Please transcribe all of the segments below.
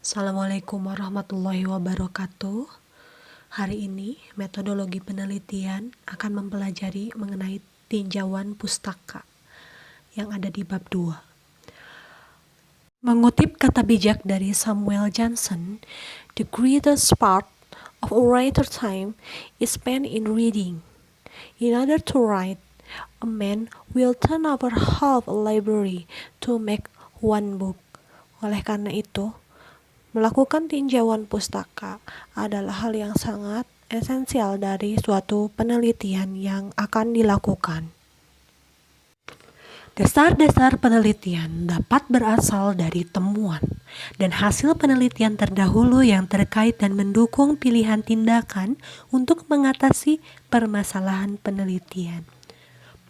Assalamualaikum warahmatullahi wabarakatuh. Hari ini, metodologi penelitian akan mempelajari mengenai tinjauan pustaka yang ada di bab 2. Mengutip kata bijak dari Samuel Johnson, "The greatest part of a writer's time is spent in reading. In order to write, a man will turn over half a library to make one book." Oleh karena itu, melakukan tinjauan pustaka adalah hal yang sangat esensial dari suatu penelitian yang akan dilakukan. Dasar-dasar penelitian dapat berasal dari temuan dan hasil penelitian terdahulu yang terkait dan mendukung pilihan tindakan untuk mengatasi permasalahan penelitian.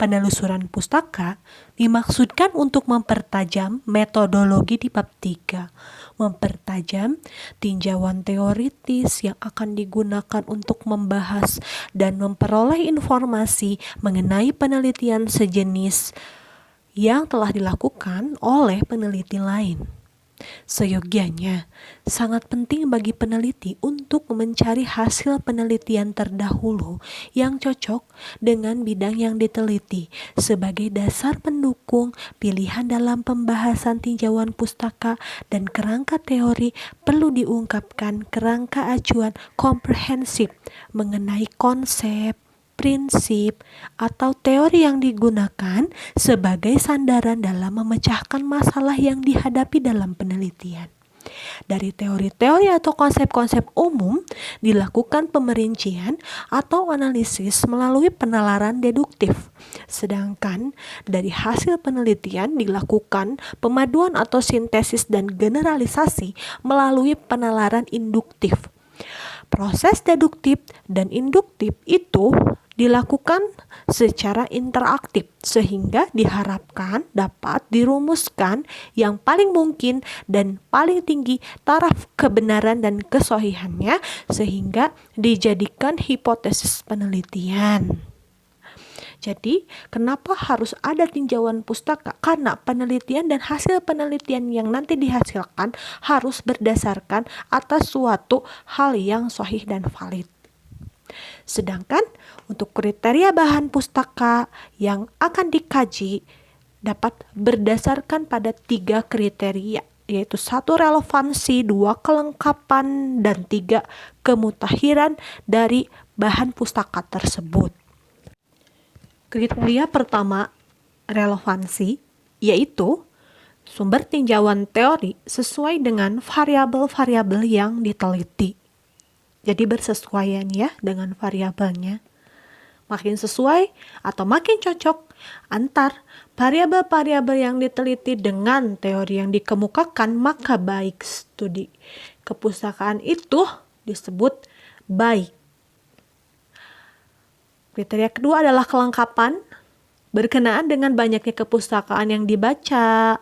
Penelusuran pustaka dimaksudkan untuk mempertajam metodologi di bab 3, mempertajam tinjauan teoritis yang akan digunakan untuk membahas dan memperoleh informasi mengenai penelitian sejenis yang telah dilakukan oleh peneliti lain. Seyogianya, sangat penting bagi peneliti untuk mencari hasil penelitian terdahulu yang cocok dengan bidang yang diteliti sebagai dasar pendukung pilihan dalam pembahasan tinjauan pustaka, dan kerangka teori perlu diungkapkan kerangka acuan komprehensif mengenai konsep, prinsip, atau teori yang digunakan sebagai sandaran dalam memecahkan masalah yang dihadapi dalam penelitian. Dari teori-teori atau konsep-konsep umum dilakukan pemerincian atau analisis melalui penalaran deduktif, sedangkan dari hasil penelitian dilakukan pemaduan atau sintesis dan generalisasi melalui penalaran induktif. Proses deduktif dan induktif itu dilakukan secara interaktif sehingga diharapkan dapat dirumuskan yang paling mungkin dan paling tinggi taraf kebenaran dan kesohihannya sehingga dijadikan hipotesis penelitian. Jadi, kenapa harus ada tinjauan pustaka? Karena penelitian dan hasil penelitian yang nanti dihasilkan harus berdasarkan atas suatu hal yang sahih dan valid. Sedangkan untuk kriteria bahan pustaka yang akan dikaji dapat berdasarkan pada 3 kriteria, yaitu 1 relevansi, 2 kelengkapan, dan 3 kemutakhiran dari bahan pustaka tersebut. Kriteria pertama, relevansi, yaitu sumber tinjauan teori sesuai dengan variabel-variabel yang diteliti. Jadi bersesuaian ya dengan variabelnya. Makin sesuai atau makin cocok antar variabel-variabel yang diteliti dengan teori yang dikemukakan, maka baik studi kepustakaan itu disebut baik. Kriteria kedua adalah kelengkapan, berkenaan dengan banyaknya kepustakaan yang dibaca.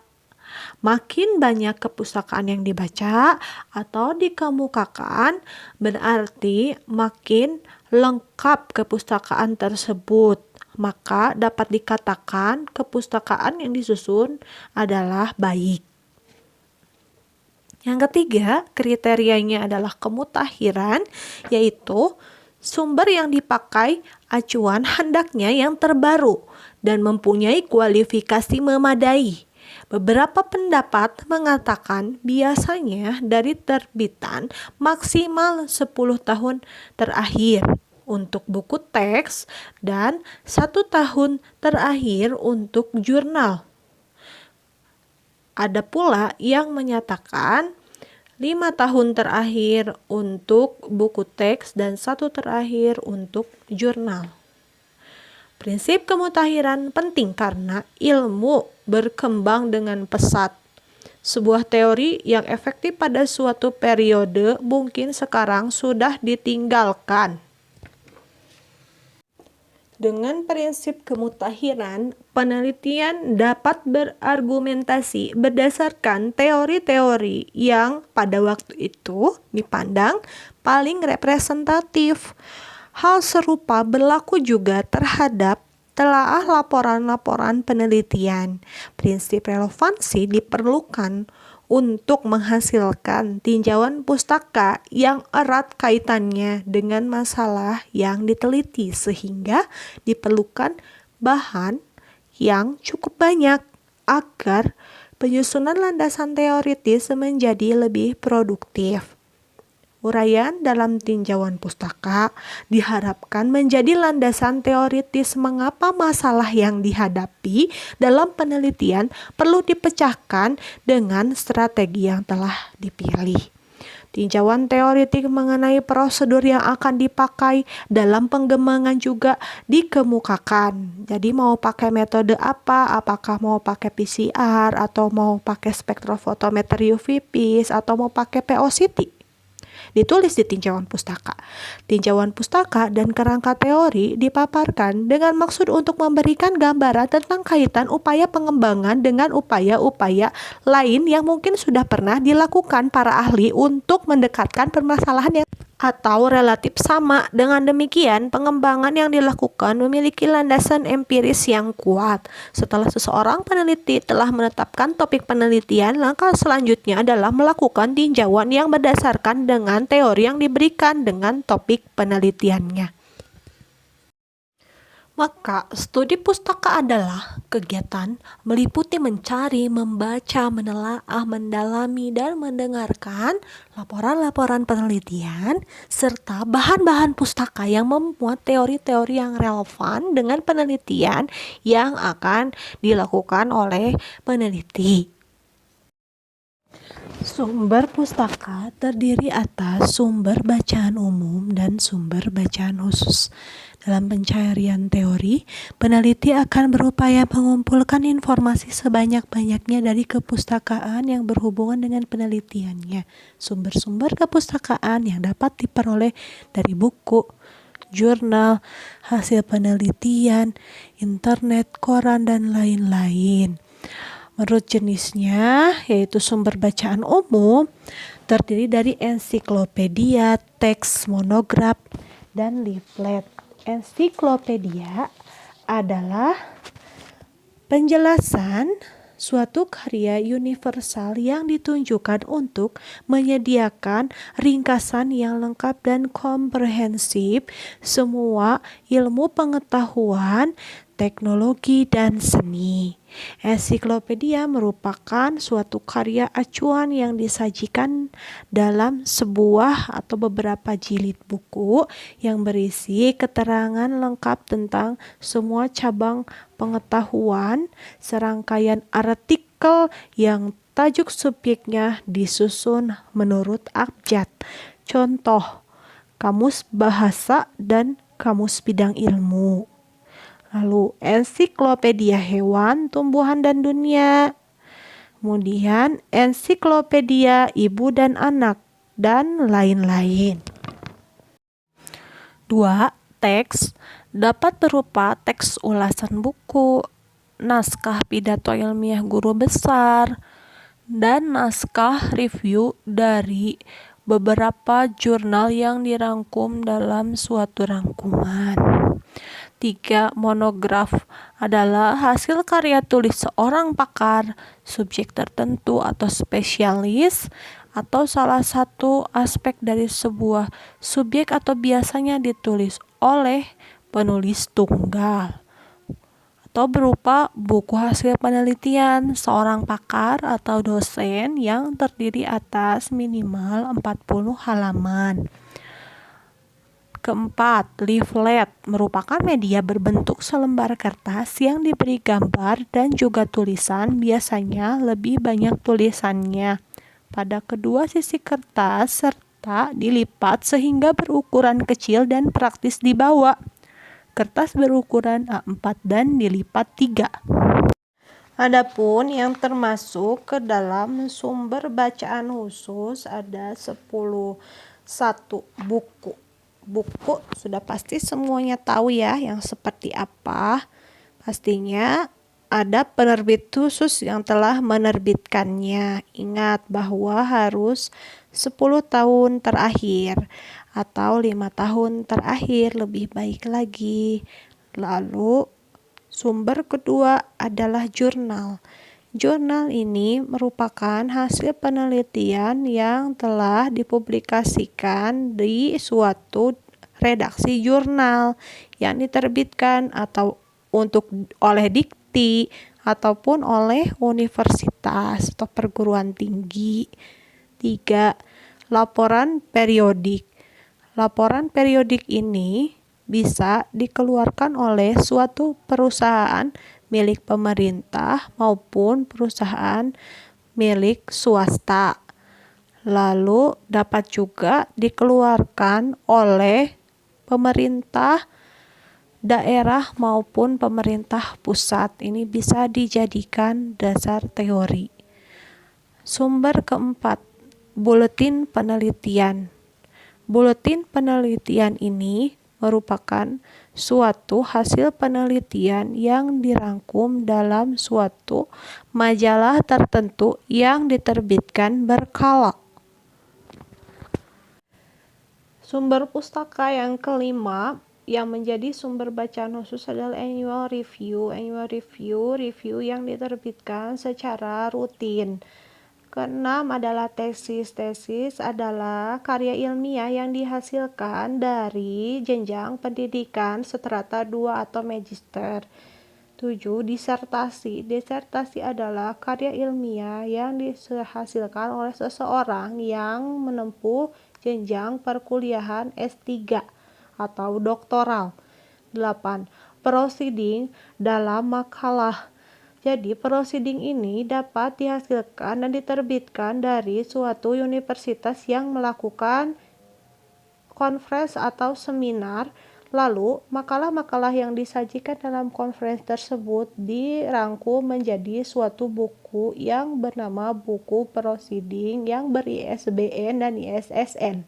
Makin banyak kepustakaan yang dibaca atau dikemukakan, berarti makin lengkap kepustakaan tersebut. Maka dapat dikatakan kepustakaan yang disusun adalah baik. Yang ketiga, kriterianya adalah kemutakhiran, yaitu sumber yang dipakai acuan hendaknya yang terbaru dan mempunyai kualifikasi memadai. Beberapa pendapat mengatakan biasanya dari terbitan maksimal 10 tahun terakhir untuk buku teks dan 1 tahun terakhir untuk jurnal. Ada pula yang menyatakan 5 tahun terakhir untuk buku teks dan 1 terakhir untuk jurnal. Prinsip kemutakhiran penting karena ilmu berkembang dengan pesat. Sebuah teori yang efektif pada suatu periode mungkin sekarang sudah ditinggalkan. Dengan prinsip kemutakhiran, penelitian dapat berargumentasi berdasarkan teori-teori yang pada waktu itu dipandang paling representatif. Hal serupa berlaku juga terhadap telaah laporan-laporan penelitian. Prinsip relevansi diperlukan untuk menghasilkan tinjauan pustaka yang erat kaitannya dengan masalah yang diteliti, sehingga diperlukan bahan yang cukup banyak agar penyusunan landasan teoritis menjadi lebih produktif. Uraian dalam tinjauan pustaka diharapkan menjadi landasan teoritis mengapa masalah yang dihadapi dalam penelitian perlu dipecahkan dengan strategi yang telah dipilih. Tinjauan teoritik mengenai prosedur yang akan dipakai dalam pengembangan juga dikemukakan. Jadi mau pakai metode apa? Apakah mau pakai PCR atau mau pakai spektrofotometer UV PIS atau mau pakai POCT? Ditulis di tinjauan pustaka. Tinjauan pustaka dan kerangka teori dipaparkan dengan maksud untuk memberikan gambaran tentang kaitan upaya pengembangan dengan upaya-upaya lain yang mungkin sudah pernah dilakukan para ahli untuk mendekatkan permasalahan yang atau relatif sama. Dengan demikian, pengembangan yang dilakukan memiliki landasan empiris yang kuat. Setelah seseorang peneliti telah menetapkan topik penelitian, langkah selanjutnya adalah melakukan tinjauan yang berdasarkan dengan teori yang diberikan dengan topik penelitiannya. Maka, studi pustaka adalah kegiatan meliputi mencari, membaca, menelaah, mendalami, dan mendengarkan laporan-laporan penelitian, serta bahan-bahan pustaka yang memuat teori-teori yang relevan dengan penelitian yang akan dilakukan oleh peneliti. Sumber pustaka terdiri atas sumber bacaan umum dan sumber bacaan khusus. Dalam pencarian teori, peneliti akan berupaya mengumpulkan informasi sebanyak-banyaknya dari kepustakaan yang berhubungan dengan penelitiannya. Sumber-sumber kepustakaan yang dapat diperoleh dari buku, jurnal, hasil penelitian, internet, koran, dan lain-lain. Menurut jenisnya, yaitu sumber bacaan umum, terdiri dari ensiklopedia, teks, monograf, dan leaflet. Ensiklopedia adalah penjelasan suatu karya universal yang ditunjukkan untuk menyediakan ringkasan yang lengkap dan komprehensif semua ilmu pengetahuan, teknologi, dan seni. Ensiklopedia merupakan suatu karya acuan yang disajikan dalam sebuah atau beberapa jilid buku yang berisi keterangan lengkap tentang semua cabang pengetahuan, serangkaian artikel yang tajuk subjeknya disusun menurut abjad. Contoh, kamus bahasa dan kamus bidang ilmu. Lalu ensiklopedia hewan, tumbuhan, dan dunia. Kemudian ensiklopedia ibu dan anak, dan lain-lain. 2. Teks dapat berupa teks ulasan buku, naskah pidato ilmiah guru besar, dan naskah review dari beberapa jurnal yang dirangkum dalam suatu rangkuman. 3. Monograf adalah hasil karya tulis seorang pakar, subjek tertentu atau spesialis, atau salah satu aspek dari sebuah subjek atau biasanya ditulis oleh penulis tunggal. Atau berupa buku hasil penelitian seorang pakar atau dosen yang terdiri atas minimal 40 halaman. Keempat, leaflet merupakan media berbentuk selembar kertas yang diberi gambar dan juga tulisan, biasanya lebih banyak tulisannya pada kedua sisi kertas serta dilipat sehingga berukuran kecil dan praktis dibawa. Kertas berukuran A4 dan dilipat 3. Adapun yang termasuk ke dalam sumber bacaan khusus ada 1 buku. Buku sudah pasti semuanya tahu ya yang seperti apa. Pastinya ada penerbit khusus yang telah menerbitkannya. Ingat bahwa harus 10 tahun terakhir atau 5 tahun terakhir, lebih baik lagi. Lalu sumber kedua adalah jurnal. Jurnal ini merupakan hasil penelitian yang telah dipublikasikan di suatu redaksi jurnal yang diterbitkan atau oleh dikti ataupun oleh universitas atau perguruan tinggi. 3. Laporan periodik. Laporan periodik ini bisa dikeluarkan oleh suatu perusahaan milik pemerintah maupun perusahaan milik swasta. Lalu dapat juga dikeluarkan oleh pemerintah daerah maupun pemerintah pusat. Ini bisa dijadikan dasar teori. Sumber keempat, buletin penelitian. Buletin penelitian ini merupakan suatu hasil penelitian yang dirangkum dalam suatu majalah tertentu yang diterbitkan berkala. Sumber pustaka yang kelima yang menjadi sumber bacaan khusus adalah annual review. Annual review yang diterbitkan secara rutin. Keenam adalah tesis. Tesis adalah karya ilmiah yang dihasilkan dari jenjang pendidikan strata 2 atau magister. 7. Disertasi. Disertasi adalah karya ilmiah yang dihasilkan oleh seseorang yang menempuh jenjang perkuliahan S3 atau doktoral. 8. Proceeding dalam makalah. Jadi, proceeding ini dapat dihasilkan dan diterbitkan dari suatu universitas yang melakukan konferensi atau seminar. Lalu, makalah-makalah yang disajikan dalam konferensi tersebut dirangkum menjadi suatu buku yang bernama buku proceeding yang ber-ISBN dan ISSN.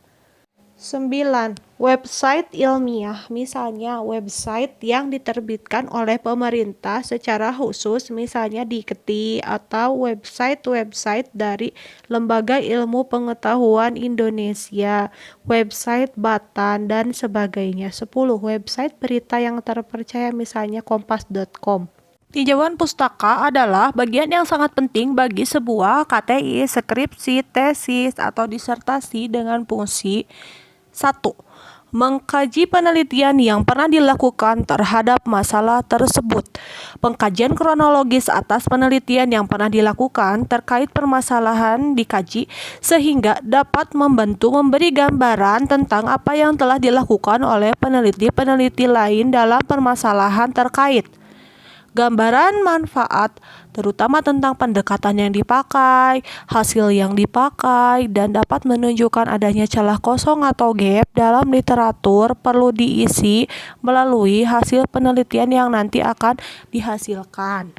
9. Website ilmiah, misalnya website yang diterbitkan oleh pemerintah secara khusus, misalnya Dikti, atau website dari Lembaga Ilmu Pengetahuan Indonesia, website Batan, dan sebagainya. 10. Website berita yang terpercaya, misalnya kompas.com. Tinjauan pustaka adalah bagian yang sangat penting bagi sebuah KTI, skripsi, tesis, atau disertasi dengan fungsi 1. Mengkaji penelitian yang pernah dilakukan terhadap masalah tersebut. Pengkajian kronologis atas penelitian yang pernah dilakukan terkait permasalahan dikaji sehingga dapat membantu memberi gambaran tentang apa yang telah dilakukan oleh peneliti-peneliti lain dalam permasalahan terkait. Gambaran manfaat, terutama tentang pendekatan yang dipakai, hasil yang dipakai, dan dapat menunjukkan adanya celah kosong atau gap dalam literatur perlu diisi melalui hasil penelitian yang nanti akan dihasilkan.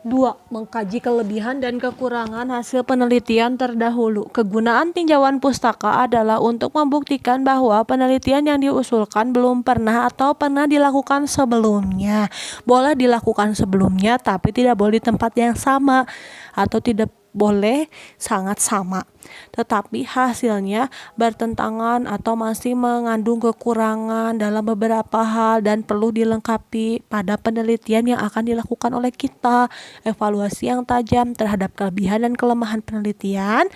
2. Mengkaji kelebihan dan kekurangan hasil penelitian terdahulu. Kegunaan tinjauan pustaka adalah untuk membuktikan bahwa penelitian yang diusulkan belum pernah atau pernah dilakukan sebelumnya. Boleh dilakukan sebelumnya, tapi tidak boleh di tempat yang sama atau tidak boleh sangat sama, tetapi hasilnya bertentangan atau masih mengandung kekurangan dalam beberapa hal dan perlu dilengkapi pada penelitian yang akan dilakukan oleh kita. Evaluasi yang tajam terhadap kelebihan dan kelemahan penelitian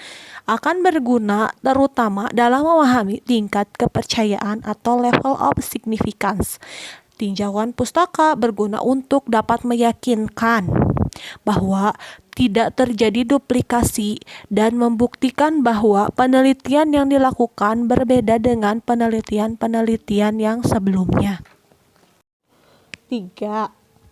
akan berguna terutama dalam memahami tingkat kepercayaan atau level of significance. Tinjauan pustaka berguna untuk dapat meyakinkan bahwa tidak terjadi duplikasi dan membuktikan bahwa penelitian yang dilakukan berbeda dengan penelitian-penelitian yang sebelumnya. 3.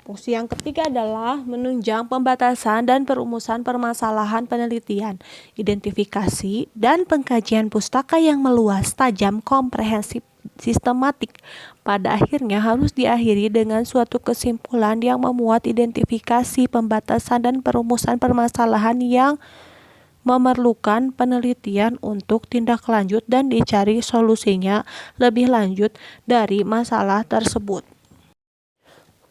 Fungsi yang ketiga adalah menunjang pembatasan dan perumusan permasalahan penelitian, identifikasi, dan pengkajian pustaka yang meluas, tajam, komprehensif, sistematik. Pada akhirnya harus diakhiri dengan suatu kesimpulan yang memuat identifikasi, pembatasan, dan perumusan permasalahan yang memerlukan penelitian untuk tindak lanjut dan dicari solusinya lebih lanjut dari masalah tersebut.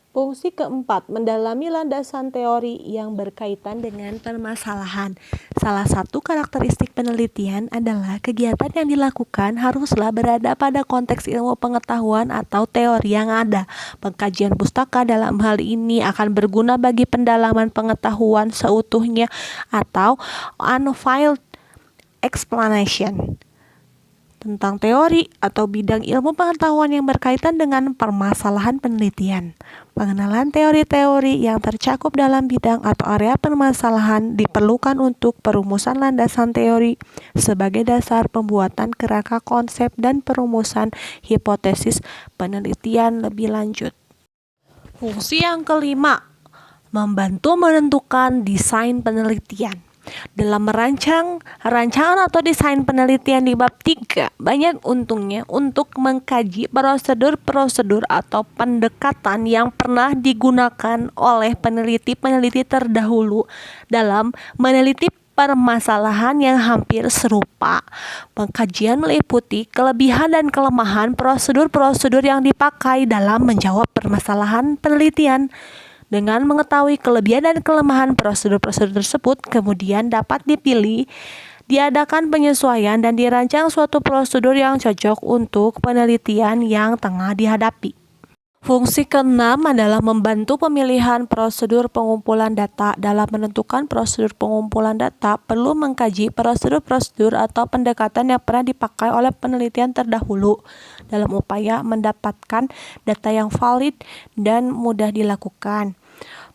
Fungsi keempat, mendalami landasan teori yang berkaitan dengan permasalahan. Salah satu karakteristik penelitian adalah kegiatan yang dilakukan haruslah berada pada konteks ilmu pengetahuan atau teori yang ada. Pengkajian pustaka dalam hal ini akan berguna bagi pendalaman pengetahuan seutuhnya atau unveiled explanation tentang teori atau bidang ilmu pengetahuan yang berkaitan dengan permasalahan penelitian. Pengenalan teori-teori yang tercakup dalam bidang atau area permasalahan diperlukan untuk perumusan landasan teori sebagai dasar pembuatan kerangka konsep dan perumusan hipotesis penelitian lebih lanjut. Fungsi yang kelima, membantu menentukan desain penelitian. Dalam rancangan atau desain penelitian di bab 3, banyak untungnya untuk mengkaji prosedur-prosedur atau pendekatan yang pernah digunakan oleh peneliti-peneliti terdahulu dalam meneliti permasalahan yang hampir serupa. Pengkajian meliputi kelebihan dan kelemahan prosedur-prosedur yang dipakai dalam menjawab permasalahan penelitian. Dengan mengetahui kelebihan dan kelemahan prosedur-prosedur tersebut, kemudian dapat dipilih, diadakan penyesuaian, dan dirancang suatu prosedur yang cocok untuk penelitian yang tengah dihadapi. Fungsi keenam adalah membantu pemilihan prosedur pengumpulan data. Dalam menentukan prosedur pengumpulan data, perlu mengkaji prosedur-prosedur atau pendekatan yang pernah dipakai oleh penelitian terdahulu dalam upaya mendapatkan data yang valid dan mudah dilakukan.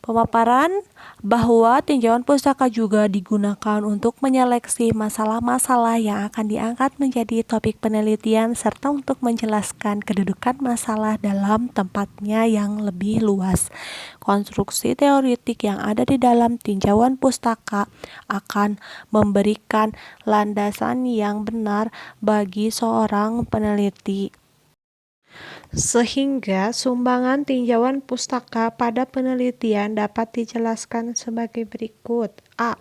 Pemaparan bahwa tinjauan pustaka juga digunakan untuk menyeleksi masalah-masalah yang akan diangkat menjadi topik penelitian serta untuk menjelaskan kedudukan masalah dalam tempatnya yang lebih luas. Konstruksi teoretik yang ada di dalam tinjauan pustaka akan memberikan landasan yang benar bagi seorang peneliti, sehingga sumbangan tinjauan pustaka pada penelitian dapat dijelaskan sebagai berikut. A.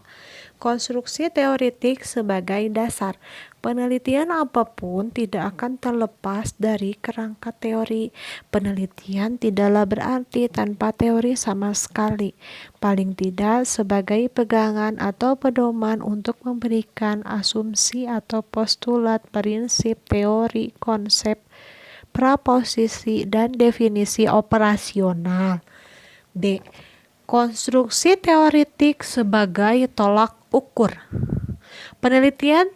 Konstruksi teoretik sebagai dasar. Penelitian apapun tidak akan terlepas dari kerangka teori. Penelitian tidaklah berarti tanpa teori sama sekali, paling tidak sebagai pegangan atau pedoman untuk memberikan asumsi atau postulat, prinsip, teori, konsep, praposisi, dan definisi operasional. B. Konstruksi teoretik sebagai tolak ukur. Penelitian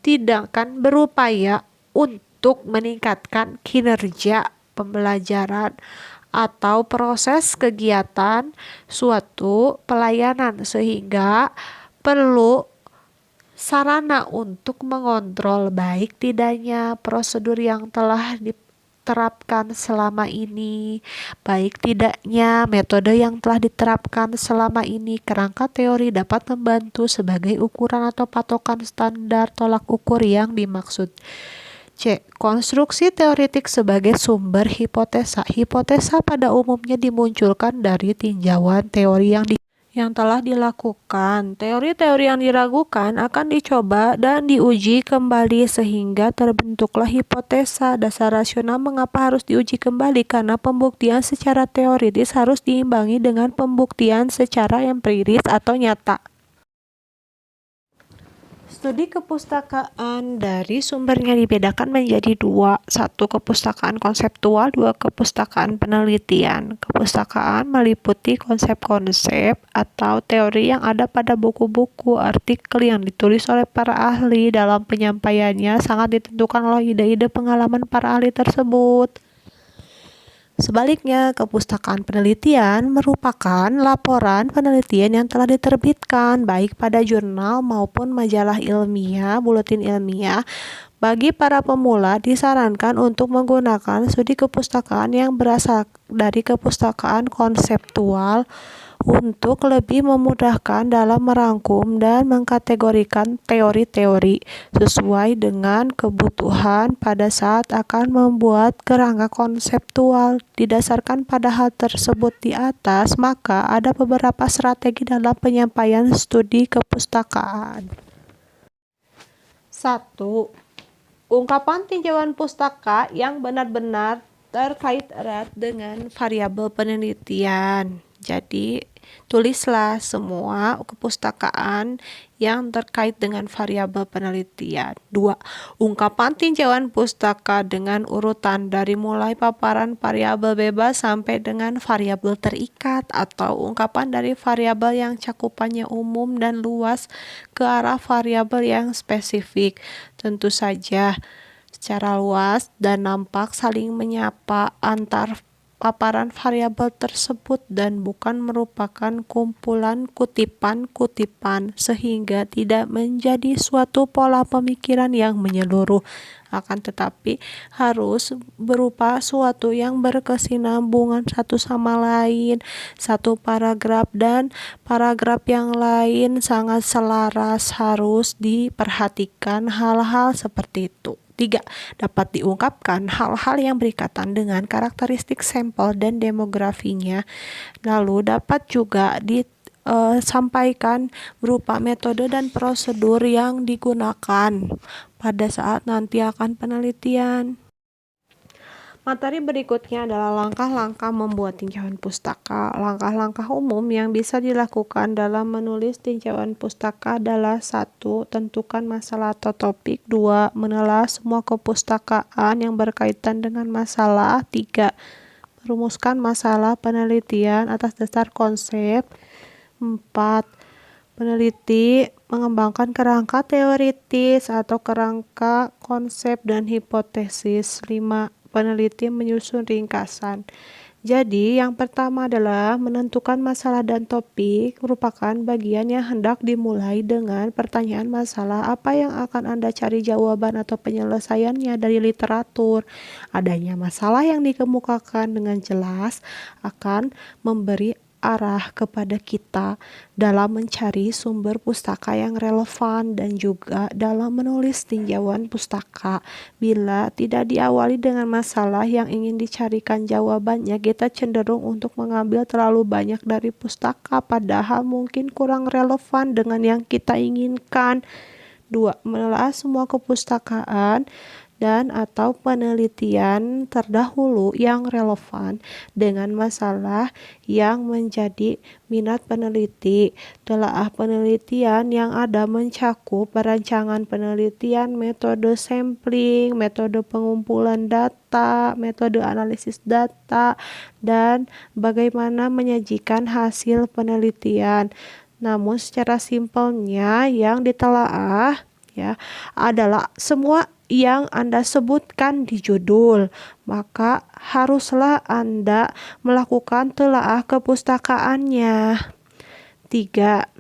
tidak akan berupaya untuk meningkatkan kinerja pembelajaran atau proses kegiatan suatu pelayanan, sehingga perlu sarana untuk mengontrol baik tidaknya prosedur yang telah diterapkan selama ini, baik tidaknya metode yang telah diterapkan selama ini. Kerangka teori dapat membantu sebagai ukuran atau patokan standar tolak ukur yang dimaksud. C. Konstruksi teoretik sebagai sumber hipotesa. Hipotesa pada umumnya dimunculkan dari tinjauan teori yang telah dilakukan. Teori-teori yang diragukan akan dicoba dan diuji kembali sehingga terbentuklah hipotesa. Dasar rasional mengapa harus diuji kembali? Karena pembuktian secara teoritis harus diimbangi dengan pembuktian secara empiris atau nyata. Studi kepustakaan dari sumbernya dibedakan menjadi dua. Satu, kepustakaan konseptual, dua, kepustakaan penelitian. Kepustakaan meliputi konsep-konsep atau teori yang ada pada buku-buku, artikel yang ditulis oleh para ahli. Dalam penyampaiannya sangat ditentukan oleh ide-ide pengalaman para ahli tersebut. Sebaliknya, kepustakaan penelitian merupakan laporan penelitian yang telah diterbitkan baik pada jurnal maupun majalah ilmiah, buletin ilmiah. Bagi para pemula, disarankan untuk menggunakan studi kepustakaan yang berasal dari kepustakaan konseptual untuk lebih memudahkan dalam merangkum dan mengkategorikan teori-teori sesuai dengan kebutuhan pada saat akan membuat kerangka konseptual. Didasarkan pada hal tersebut di atas, maka ada beberapa strategi dalam penyampaian studi kepustakaan. 1. Ungkapan tinjauan pustaka yang benar-benar terkait erat dengan variabel penelitian. Jadi, tulislah semua kepustakaan yang terkait dengan variabel penelitian. 2. Ungkapan tinjauan pustaka dengan urutan dari mulai paparan variabel bebas sampai dengan variabel terikat, atau ungkapan dari variabel yang cakupannya umum dan luas ke arah variabel yang spesifik. Tentu saja secara luas dan nampak saling menyapa antar paparan variabel tersebut dan bukan merupakan kumpulan kutipan-kutipan, sehingga tidak menjadi suatu pola pemikiran yang menyeluruh, akan tetapi harus berupa suatu yang berkesinambungan satu sama lain. Satu paragraf dan paragraf yang lain sangat selaras, harus diperhatikan hal-hal seperti itu. 3. Dapat diungkapkan hal-hal yang berkaitan dengan karakteristik sampel dan demografinya. Lalu dapat juga disampaikan berupa metode dan prosedur yang digunakan pada saat nanti akan penelitian. Materi berikutnya adalah langkah-langkah membuat tinjauan pustaka. Langkah-langkah umum yang bisa dilakukan dalam menulis tinjauan pustaka adalah 1. Tentukan masalah atau topik. 2. Menelah semua kepustakaan yang berkaitan dengan masalah. 3. Merumuskan masalah penelitian atas dasar konsep. 4. Peneliti mengembangkan kerangka teoritis atau kerangka konsep dan hipotesis. 5. Peneliti menyusun ringkasan. Jadi, yang pertama adalah menentukan masalah dan topik, merupakan bagian yang hendak dimulai dengan pertanyaan masalah apa yang akan Anda cari jawaban atau penyelesaiannya dari literatur. Adanya masalah yang dikemukakan dengan jelas akan memberi arah kepada kita dalam mencari sumber pustaka yang relevan dan juga dalam menulis tinjauan pustaka. Bila tidak diawali dengan masalah yang ingin dicarikan jawabannya, kita cenderung untuk mengambil terlalu banyak dari pustaka padahal mungkin kurang relevan dengan yang kita inginkan. 2. Menelaah semua kepustakaan dan atau penelitian terdahulu yang relevan dengan masalah yang menjadi minat peneliti. Telaah penelitian yang ada mencakup perancangan penelitian, metode sampling, metode pengumpulan data, metode analisis data, dan bagaimana menyajikan hasil penelitian. Namun secara simpelnya yang ditelaah adalah semua yang Anda sebutkan di judul, maka haruslah Anda melakukan telaah kepustakaannya. 3.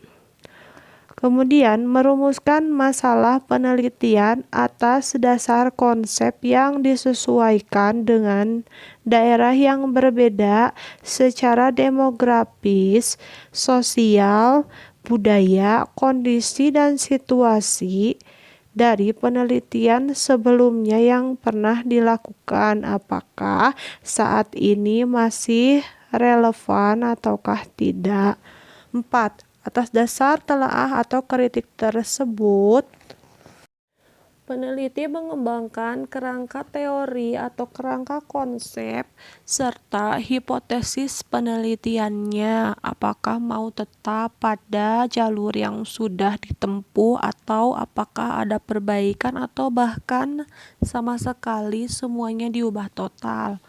Kemudian merumuskan masalah penelitian atas dasar konsep yang disesuaikan dengan daerah yang berbeda secara demografis, sosial, budaya, kondisi, dan situasi dari penelitian sebelumnya yang pernah dilakukan. Apakah saat ini masih relevan ataukah tidak? 4. Atas dasar telaah atau kritik tersebut, peneliti mengembangkan kerangka teori atau kerangka konsep serta hipotesis penelitiannya. Apakah mau tetap pada jalur yang sudah ditempuh atau apakah ada perbaikan atau bahkan sama sekali semuanya diubah total.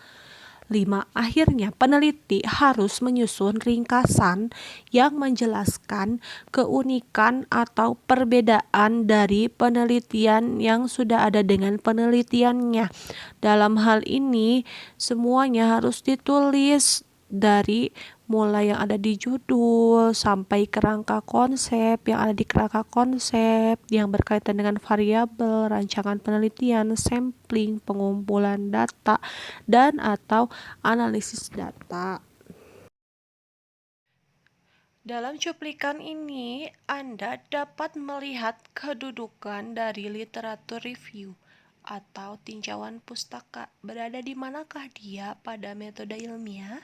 5. Akhirnya, peneliti harus menyusun ringkasan yang menjelaskan keunikan atau perbedaan dari penelitian yang sudah ada dengan penelitiannya. Dalam hal ini, semuanya harus ditulis dari mulai yang ada di judul sampai kerangka konsep yang ada di kerangka konsep yang berkaitan dengan variabel, rancangan penelitian, sampling, pengumpulan data, dan atau analisis data. Dalam cuplikan ini, Anda dapat melihat kedudukan dari literatur review atau tinjauan pustaka. Berada di manakah dia pada metode ilmiah?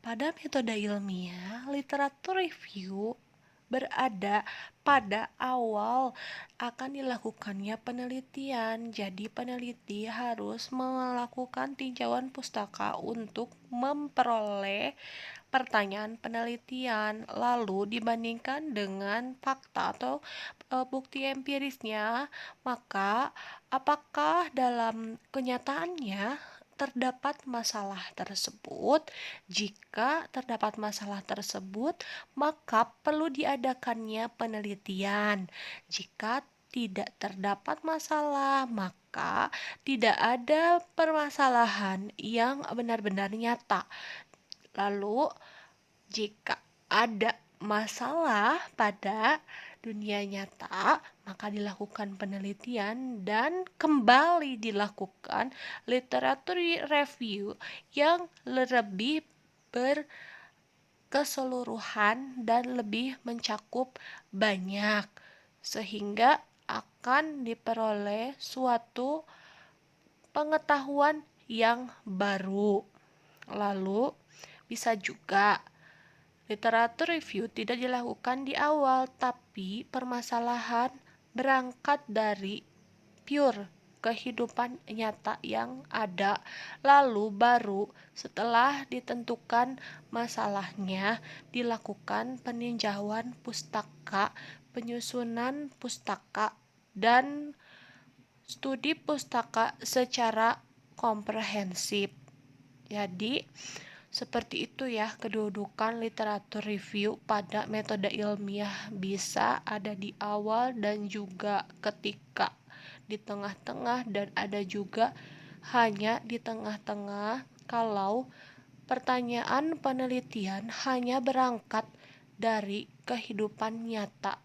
Pada metode ilmiah, literatur review berada pada awal akan dilakukannya penelitian. Jadi peneliti harus melakukan tinjauan pustaka untuk memperoleh pertanyaan penelitian, lalu dibandingkan dengan fakta atau bukti empirisnya, maka apakah dalam kenyataannya terdapat masalah tersebut? Jika terdapat masalah tersebut, maka perlu diadakannya penelitian. Jika tidak terdapat masalah, maka tidak ada permasalahan yang benar-benar nyata. Lalu, jika ada masalah pada dunia nyata, maka dilakukan penelitian dan kembali dilakukan literatur review yang lebih berkeseluruhan dan lebih mencakup banyak, sehingga akan diperoleh suatu pengetahuan yang baru. Lalu, bisa juga literatur review tidak dilakukan di awal, tapi permasalahan berangkat dari pure kehidupan nyata yang ada. Lalu baru setelah ditentukan masalahnya dilakukan peninjauan pustaka, penyusunan pustaka, dan studi pustaka secara komprehensif. Jadi, seperti itu ya kedudukan literatur review pada metode ilmiah, bisa ada di awal dan juga ketika di tengah-tengah, dan ada juga hanya di tengah-tengah kalau pertanyaan penelitian hanya berangkat dari kehidupan nyata.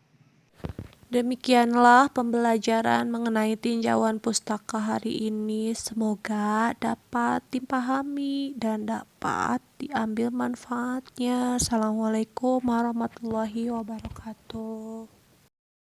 Demikianlah pembelajaran mengenai tinjauan pustaka hari ini. Semoga dapat dipahami dan dapat diambil manfaatnya. Assalamualaikum warahmatullahi wabarakatuh.